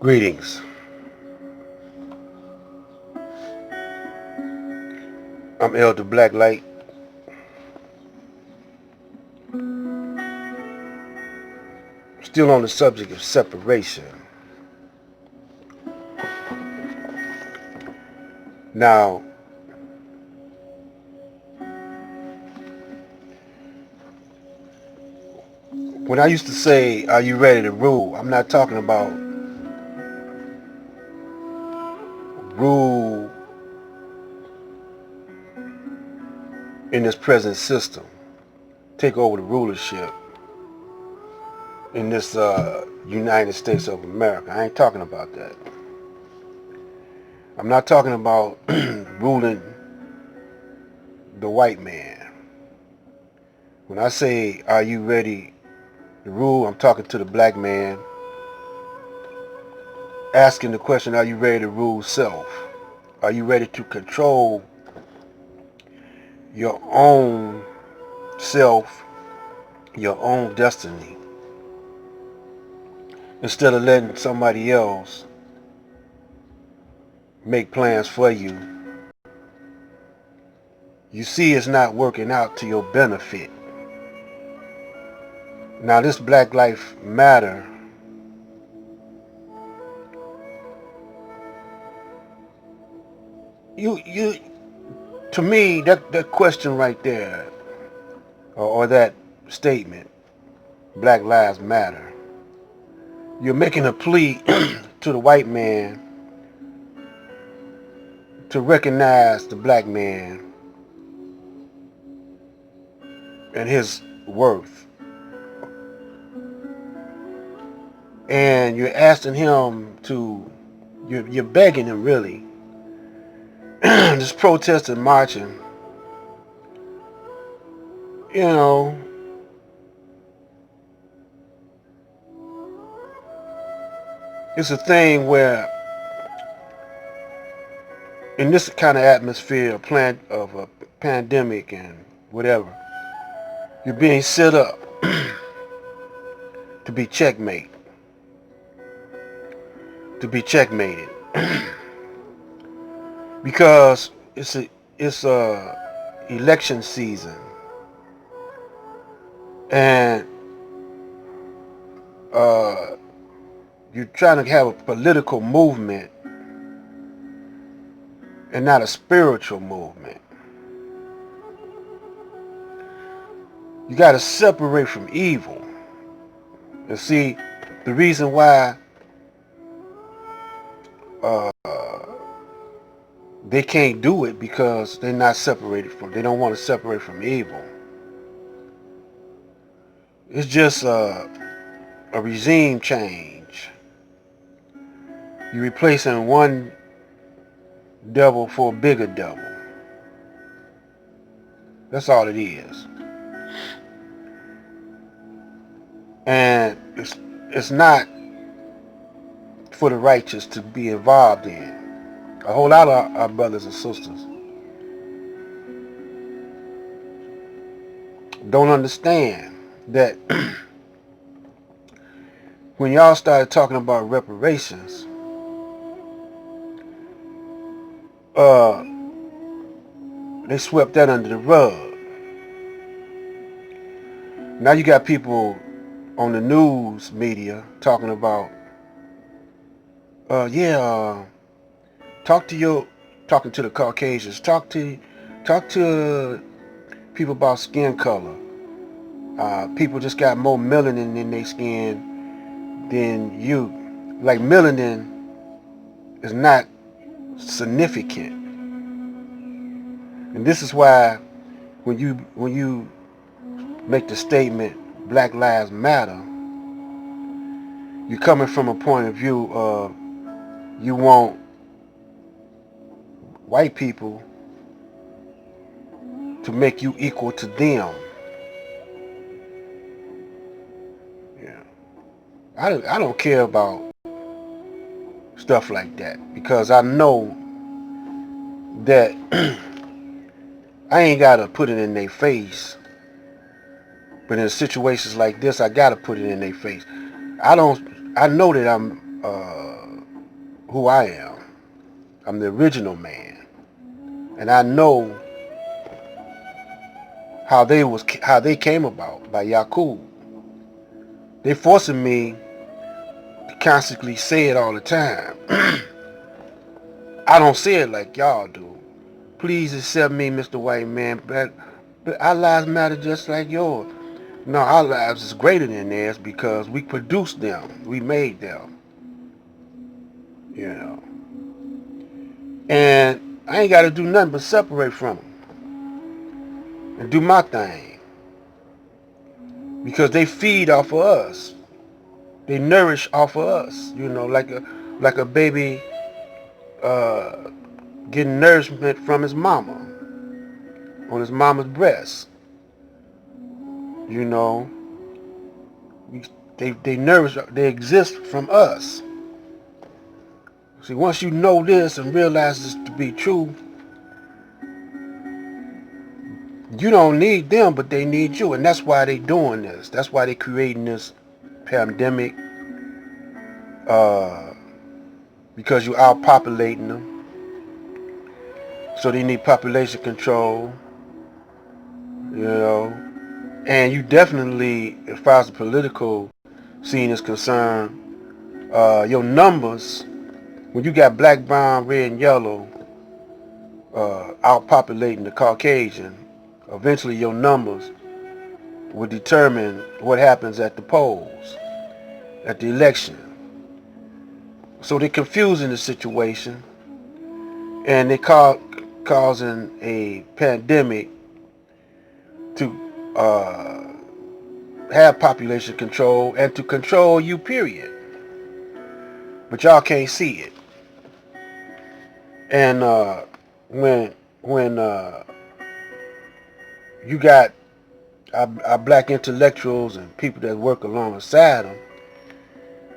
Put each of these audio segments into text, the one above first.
Greetings. I'm Elder Blacklight. Still on the subject of separation. Now, when I used to say, "Are you ready to rule?" I'm not talking about rule in this present system, take over the rulership in this United States of America. I ain't talking about that. I'm not talking about ruling the white man. When I say, "Are you ready to rule?" I'm talking to the black man, asking the question, "Are you ready to rule self? Are you ready to control your own self, your own destiny, instead of letting somebody else make plans for you? You see it's not working out to your benefit." Now this Black Lives Matter, you to me that question right there, or that statement, Black Lives Matter, you're making a plea to the white man to recognize the black man and his worth. And you're asking him to, you're begging him really, this protest and marching, you know, it's a thing where in this kind of atmosphere, of a pandemic and whatever, you're being set up to be checkmate, to be checkmated, because it's a election season, and uh, you're trying to have a political movement and not a spiritual movement. You got to separate from evil. And see, the reason why uh, they can't do it, because they're not separated from, they don't want to separate from evil. It's just a regime change. You're replacing one devil for a bigger devil. That's all it is. And it's not for the righteous to be involved in. A whole lot of our brothers and sisters don't understand that when y'all started talking about reparations, uh, they swept that under the rug. Now you got people on the news media talking about, talk to your, talking to the Caucasians, talk to people about skin color. People just got more melanin in their skin than you. Like, melanin is not significant, and this is why when you make the statement Black Lives Matter, you're coming from a point of view of, you want white people to make you equal to them. Yeah, I don't care about stuff like that, because I know that I ain't gotta put it in their face, but in situations like this, I gotta put it in their face. I know that I'm who I am. I'm the original man. And I know how they came about by Yakub. They forcing me to constantly say it all the time. I don't say it like y'all do. Please accept me, Mr. White Man, but our lives matter just like yours. No, our lives is greater than theirs because we produced them. We made them. You know. And I ain't got to do nothing but separate from them and do my thing. Because they feed off of us. They nourish off of us. You know, like a baby getting nourishment from his mama on his mama's breast. You know, they nourish, they exist from us. See, once you know this and realize this to be true, you don't need them, but they need you, and that's why they doing this. That's why they creating this pandemic, because you outpopulating them. So they need population control, you know. And you definitely, as far as the political scene is concerned, your numbers, when you got black, brown, red, and yellow outpopulating the Caucasian, eventually your numbers will determine what happens at the polls, at the election. So they're confusing the situation, and they causing a pandemic to have population control and to control you, period. But y'all can't see it. And when you got our black intellectuals and people that work alongside them,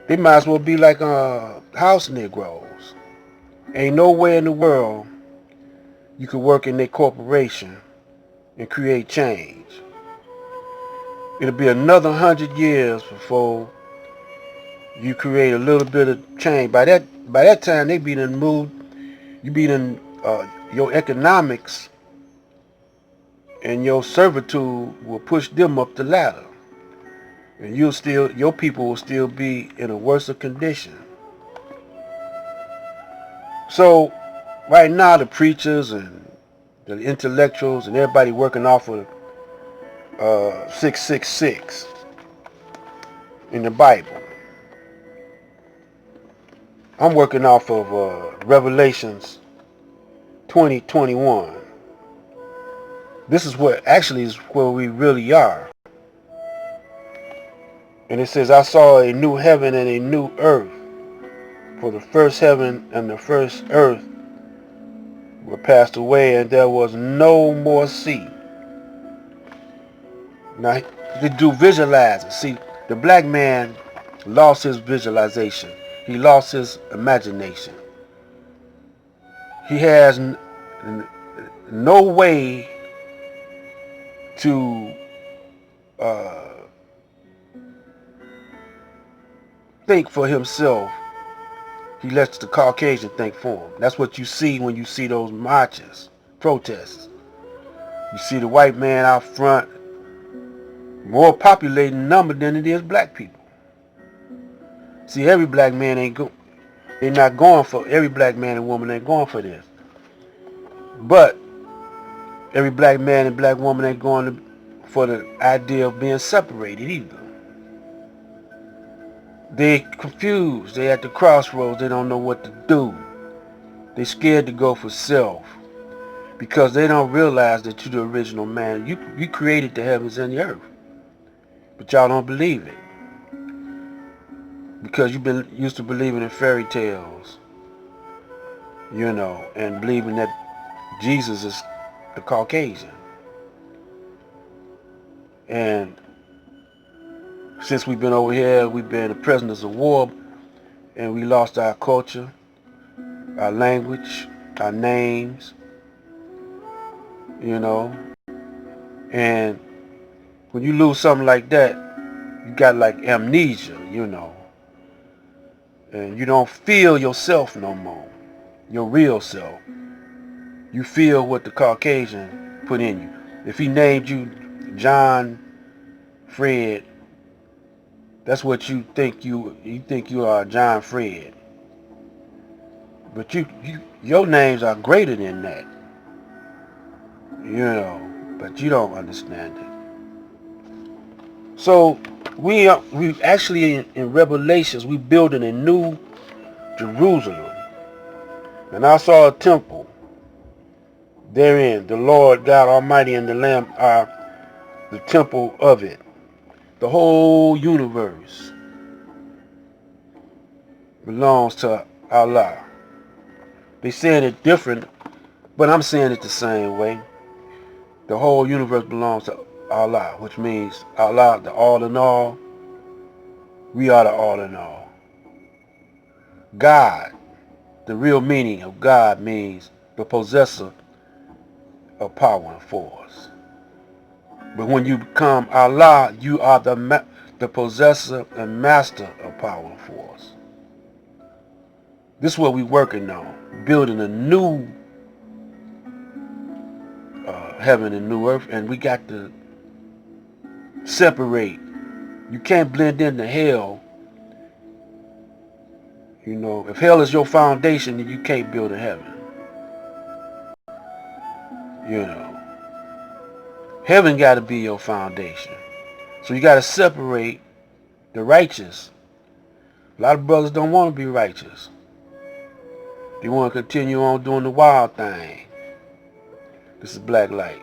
they might as well be like house Negroes. Ain't nowhere in the world you could work in their corporation and create change. It'll be another 100 years before you create a little bit of change. By that time, they be done moved. You be done your economics and your servitude will push them up the ladder, and your people will still be in a worse condition. So right now, the preachers and the intellectuals and everybody working off of 666 in the Bible. I'm working off of Revelations 20:21. This is where we really are. And it says, I saw a new heaven and a new earth. For the first heaven and the first earth were passed away, and there was no more sea. Now, they do visualize. See, the black man lost his visualization. He lost his imagination. He has no way to think for himself. He lets the Caucasian think for him. That's what you see when you see those marches, protests. You see the white man out front, more populating number than it is black people. See, every black man they're not going for, every black man and woman ain't going for this. But every black man and black woman ain't going for the idea of being separated either. They confused. They at the crossroads. They don't know what to do. They scared to go for self because they don't realize that you're the original man. You created the heavens and the earth, but y'all don't believe it because you've been used to believing in fairy tales, you know, and believing that Jesus is the Caucasian. And since we've been over here, we've been the prisoners of war, and we lost our culture, our language, our names, you know. And when you lose something like that, you got like amnesia, you know. And you don't feel yourself no more, your real self. You feel what the Caucasian put in you. If he named you John Fred, that's what you think you are, John Fred. But your names are greater than that. But you don't understand it. So we actually in Revelations, we building a new Jerusalem. And I saw a temple therein. The Lord God Almighty and the Lamb are the temple of it. The whole universe belongs to Allah. They saying it different, but I'm saying it the same way. The whole universe belongs to Allah, which means Allah, the all in all. We are the all in all. God, the real meaning of God means the possessor of power and force. But when you become Allah, you are the possessor and master of power and force. This is what we're working on, building a new heaven and new earth, and we got to separate. You can't blend into hell. If hell is your foundation, then you can't build a heaven. Heaven got to be your foundation. So you got to separate the righteous. A lot of brothers don't want to be righteous. They want to continue on doing the wild thing. This is Black Light.